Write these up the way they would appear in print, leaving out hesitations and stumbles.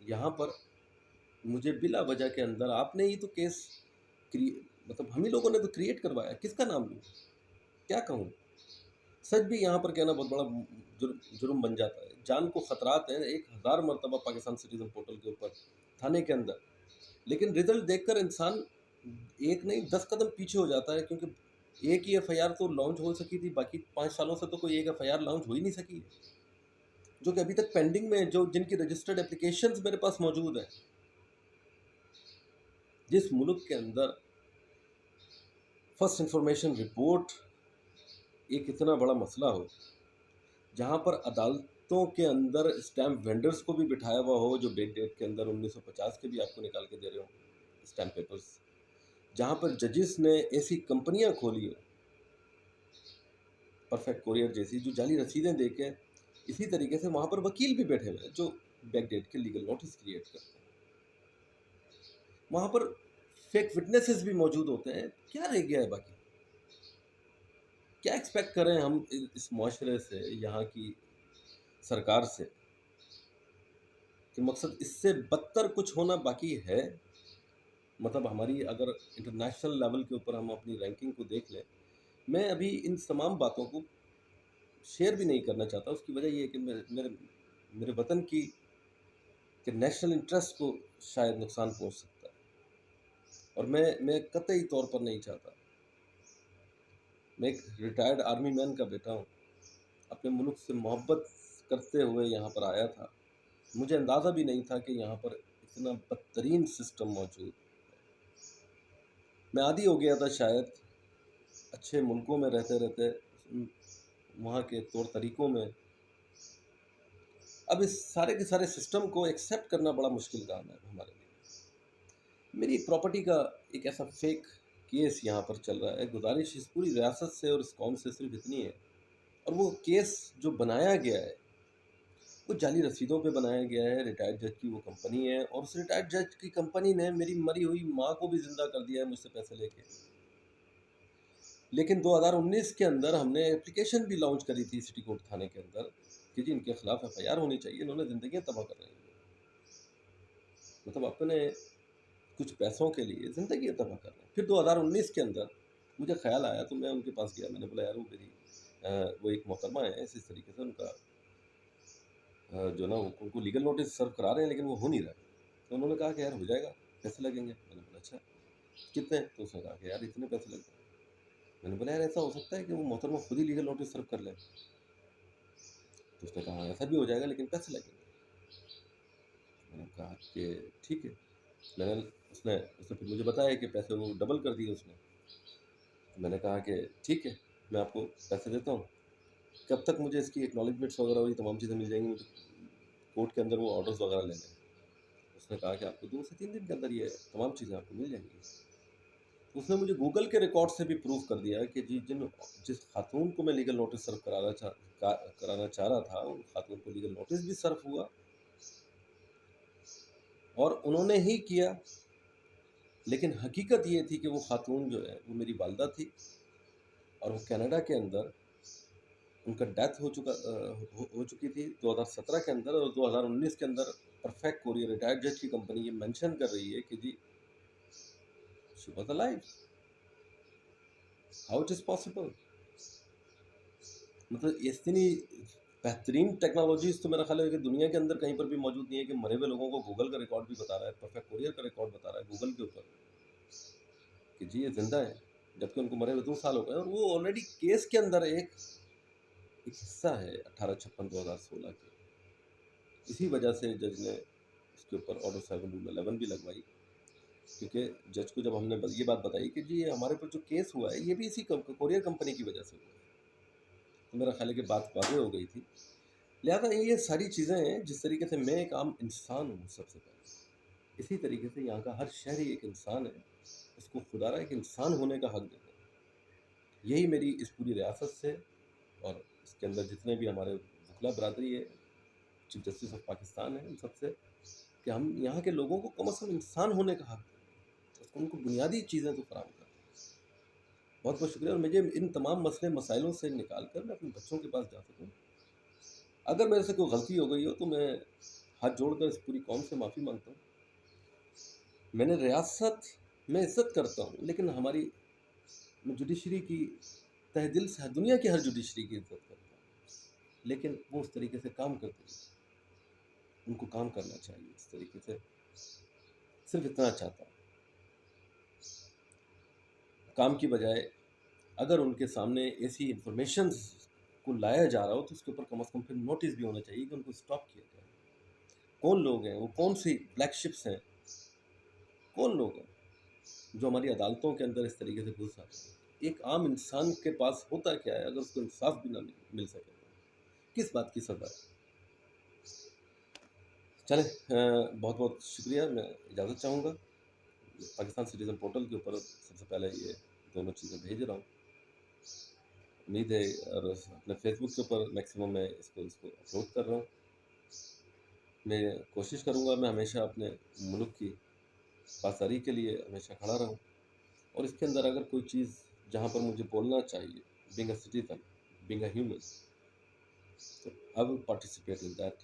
یہاں پر مجھے بلا وجہ کے اندر آپ نے ہی تو کیس مطلب ہم ہی لوگوں نے تو کریٹ کروایا، کس کا نام لوں، کیا کہوں؟ سچ بھی یہاں پر کہنا بہت بڑا جرم بن جاتا ہے، جان کو خطرات ہیں 1000 مرتبہ پاکستان سٹیزن پورٹل کے اوپر تھانے کے اندر، لیکن رزلٹ دیکھ کر انسان ایک نہیں 10 قدم پیچھے ہو جاتا ہے، کیونکہ ایک ہی ایف آئی آر تو لانچ ہو سکی تھی، باقی 5 سالوں سے تو کوئی ایک ایف آئی آر لانچ ہو ہی نہیں سکی ہے، جو کہ ابھی تک پینڈنگ میں ہے، جن کی رجسٹرڈ اپلیکیشنز میرے پاس موجود ہیں۔ جس ملک کے اندر فرسٹ انفارمیشن رپورٹ ایک اتنا بڑا مسئلہ ہو، جہاں پر عدالتوں کے اندر اسٹیمپ وینڈرز کو بھی بٹھایا ہوا ہو، جو بیک ڈیٹ کے اندر 1950 کے بھی آپ کو نکال کے دے رہے ہوں اسٹیمپ پیپرز، جہاں پر ججز نے ایسی کمپنیاں کھولی ہیں پرفیکٹ کوریئر جیسی، جو جعلی رسیدیں دے کے، اسی طریقے سے وہاں پر وکیل بھی بیٹھے ہوئے ہیں جو بیک ڈیٹ کے لیگل نوٹس کریٹ کرتے ہیں، وہاں پر فیک وٹنسز بھی موجود ہوتے ہیں، کیا رہ گیا ہے باقی؟ کیا ایکسپیکٹ کریں ہم اس معاشرے سے، یہاں کی سرکار سے، کہ مقصد اس سے بدتر کچھ ہونا باقی ہے؟ مطلب ہماری اگر انٹرنیشنل لیول کے اوپر ہم اپنی رینکنگ کو دیکھ لیں، میں ابھی ان تمام باتوں کو شیئر بھی نہیں کرنا چاہتا، اس کی وجہ یہ ہے کہ میرے وطن کی کہ نیشنل انٹرسٹ کو شاید نقصان پہنچ سکتا ہے، اور میں قطعی طور پر نہیں چاہتا۔ میں ایک ریٹائرڈ آرمی مین کا بیٹا ہوں، اپنے ملک سے محبت کرتے ہوئے یہاں پر آیا تھا، مجھے اندازہ بھی نہیں تھا کہ یہاں پر اتنا بدترین سسٹم موجود۔ میں عادی ہو گیا تھا شاید اچھے ملکوں میں رہتے رہتے وہاں کے طور طریقوں میں، اب اس سارے کے سارے سسٹم کو ایکسیپٹ کرنا بڑا مشکل کام ہے ہمارے لیے۔ میری پراپرٹی کا ایک ایسا فیک کیس یہاں پر چل رہا ہے، گزارش اس پوری ریاست سے اور اس قوم سے صرف اتنی ہے، اور وہ کیس جو بنایا گیا ہے وہ جعلی رسیدوں پہ بنایا گیا ہے، ریٹائرڈ جج کی وہ کمپنی ہے، اور اس ریٹائرڈ جج کی کمپنی نے میری مری ہوئی ماں کو بھی زندہ کر دیا ہے مجھ سے پیسے لے کے۔ لیکن 2019 کے اندر ہم نے اپلیکیشن بھی لانچ کری تھی سٹی کورٹ تھانے کے اندر کہ جی ان کے خلاف ایف آئی آر ہونی چاہیے، انہوں نے زندگیاں تباہ کر رہی ہیں، مطلب اپنے کچھ پیسوں کے لیے زندگیاں تباہ کر رہے ہیں۔ پھر 2019 کے اندر مجھے خیال آیا تو میں ان کے پاس گیا، میں نے بولا یار وہ ایک محترمہ ہے، اس طریقے سے ان کا جو نا ان کو لیگل نوٹس سرو کرا رہے ہیں لیکن وہ ہو نہیں رہا ہے، تو انہوں نے کہا کہ یار ہو جائے گا، پیسے لگیں گے۔ میں نے بولا اچھا کتنے؟ تو اس نے کہا کہ یار اتنے پیسے لگ جائیں گے۔ میں نے بولا یار ایسا ہو سکتا ہے کہ وہ محترمہ خود ہی لیگل نوٹس سرو کر لے؟ تو اس نے کہا ایسا بھی ہو جائے گا لیکن پیسے لگیں گے۔ میں نے کہا کہ ٹھیک ہے۔ اس نے پھر مجھے بتایا کہ پیسے وہ ڈبل کر دیے اس نے۔ میں نے کہا کہ ٹھیک ہے میں آپ کو پیسے دیتا ہوں، کب تک مجھے اس کی ایکنالجمنٹس وغیرہ اور یہ تمام چیزیں مل جائیں گی؟ مجھے کورٹ کے اندر وہ آرڈرز وغیرہ لینے ہیں۔ اس نے کہا کہ آپ کو 2 سے 3 دن کے اندر یہ تمام چیزیں آپ کو مل جائیں گی۔ اس نے مجھے گوگل کے ریکارڈ سے بھی پروف کر دیا کہ جی جس خاتون کو میں لیگل نوٹس سرو کرانا چاہ رہا تھا، ان خاتون کو لیگل نوٹس بھی سرو ہوا، اور انہوں نے ہی کیا، لیکن حقیقت یہ تھی کہ وہ خاتون جو ہے وہ میری والدہ تھی، اور وہ کینیڈا کے اندر ان کا ڈیتھ ہو چکی تھی 2017 کے اندر، اور 2019 کے اندر پرفیکٹ کوریئر ریٹائرڈ جج کی کمپنی یہ مینشن کر رہی ہے کہ جی she was alive, how it is possible? مطلب اتنی بہترین ٹیکنالوجیز تو میرا خیال ہے کہ دنیا کے اندر کہیں پر بھی موجود نہیں ہے کہ مرے ہوئے لوگوں کو گوگل کا ریکارڈ بھی بتا رہا ہے، پرفیکٹ کوریئر کا ریکارڈ بتا رہا ہے گوگل کے اوپر کہ جی یہ زندہ ہے، جبکہ ان کو مرے ہوئے 2 سال ہو گئے، اور وہ آلریڈی کیس کے اندر ایک حصہ ہے 1856/2016 کے۔ اسی وجہ سے جج نے اس کے اوپر آرڈر 7 رول 11 بھی لگوائی، کیونکہ جج کو جب ہم نے یہ بات بتائی کہ جی ہمارے پر جو کیس ہوا ہے یہ بھی اسی کوریئر کمپنی کی وجہ سے ہوا ہے، تو میرا خیال ہے کہ بات واضح ہو گئی تھی۔ لہٰذا یہ ساری چیزیں ہیں، جس طریقے سے میں ایک عام انسان ہوں سب سے پہلے، اسی طریقے سے یہاں کا ہر شہری ایک انسان ہے، اس کو خدا را ایک انسان ہونے کا حق دیتا ہے۔ یہی میری اس پوری ریاست سے اور اس کے اندر جتنے بھی ہمارے وکلا برادری ہے، چیف جسٹس آف پاکستان ہے، ان سب سے کہ ہم یہاں کے لوگوں کو کم از کم انسان ہونے کا حق دیں، ان کو بنیادی چیزیں تو فراہم کریں۔ بہت بہت شکریہ، اور مجھے ان تمام مسئلے مسائلوں سے نکال کر میں اپنے بچوں کے پاس جا سکوں۔ اگر میرے سے کوئی غلطی ہو گئی ہو تو میں ہاتھ جوڑ کر اس پوری قوم سے معافی مانگتا ہوں۔ میں نے ریاست میں عزت کرتا ہوں، لیکن ہماری جوڈیشری کی تہ دل سے دنیا کی ہر جوڈیشری کی عزت کرتا ہوں، لیکن وہ اس طریقے سے کام کرتے ہیں، ان کو کام کرنا چاہیے اس طریقے سے۔ صرف اتنا چاہتا ہوں، کام کی بجائے اگر ان کے سامنے ایسی انفارمیشنز کو لایا جا رہا ہو تو اس کے اوپر کم از کم پھر نوٹس بھی ہونا چاہیے کہ ان کو اسٹاپ کیا جائے۔ کون لوگ ہیں وہ، کون سی بلیک شپس ہیں، کون لوگ ہیں جو ہماری عدالتوں کے اندر اس طریقے سے گھس آتے ہیں؟ ایک عام انسان کے پاس ہوتا کیا ہے اگر اس کو انصاف بھی نہ مل سکے تو کس بات کی سزا ہے؟ چلیں، بہت بہت شکریہ، میں اجازت چاہوں گا۔ پاکستان سٹیزن پورٹل کے اوپر سب سے پہلے یہ دونوں چیزیں بھیج رہا ہوں، امید ہے، اور اپنے فیس بک کے اوپر میکسیمم میں اس کو اپلوڈ کر رہا ہوں۔ میں کوشش کروں گا میں ہمیشہ اپنے ملک کی پاسداری کے لیے ہمیشہ کھڑا رہوں، اور اس کے اندر اگر کوئی چیز جہاں پر مجھے بولنا چاہیے، being a citizen, being a human, تو I will participate in that,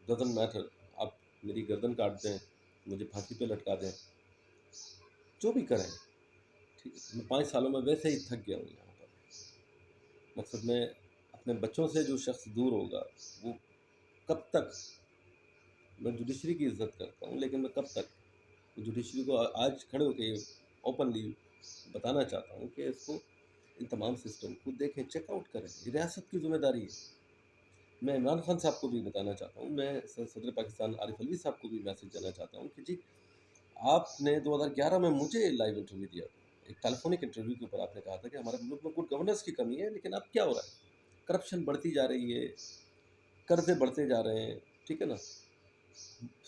doesn't matter آپ میری گردن کاٹ دیں، مجھے پھانسی پہ لٹکا دیں، جو بھی کریں، ٹھیک ہے۔ میں 5 سالوں میں ویسے ہی تھک گیا ہوں یہاں پر۔ مقصد میں اپنے بچوں سے جو شخص دور ہوگا وہ کب تک، میں جوڈیشری کی عزت کرتا ہوں لیکن میں کب تک جوڈیشری کو آج کھڑے ہو کے اوپنلی بتانا چاہتا ہوں کہ اس کو، ان تمام سسٹم کو دیکھیں، چیک آؤٹ کریں، یہ ریاست کی ذمہ داری ہے۔ میں عمران خان صاحب کو بھی بتانا چاہتا ہوں، میں صدر پاکستان عارف علوی صاحب کو بھی میسج دینا چاہتا ہوں کہ جی، آپ نے 2011 میں مجھے لائیو انٹرویو دیا تھا، ایک ٹیلیفونک انٹرویو کے اوپر آپ نے کہا تھا کہ ہمارے ملک میں گڈ گورننس کی کمی ہے، لیکن اب کیا ہو رہا ہے؟ کرپشن بڑھتی جا رہی ہے، قرضے بڑھتے جا رہے ہیں، ٹھیک ہے نا،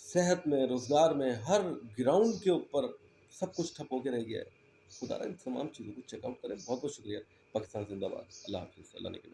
صحت میں، روزگار میں، ہر گراؤنڈ کے اوپر سب کچھ ٹھپ ہو کے رہ گیا ہے۔ خدا را ان تمام چیزوں کو چیک آؤٹ کریں۔ بہت بہت شکریہ۔ پاکستان زندہ باد۔ اللہ حافظ۔ اللہ نے کے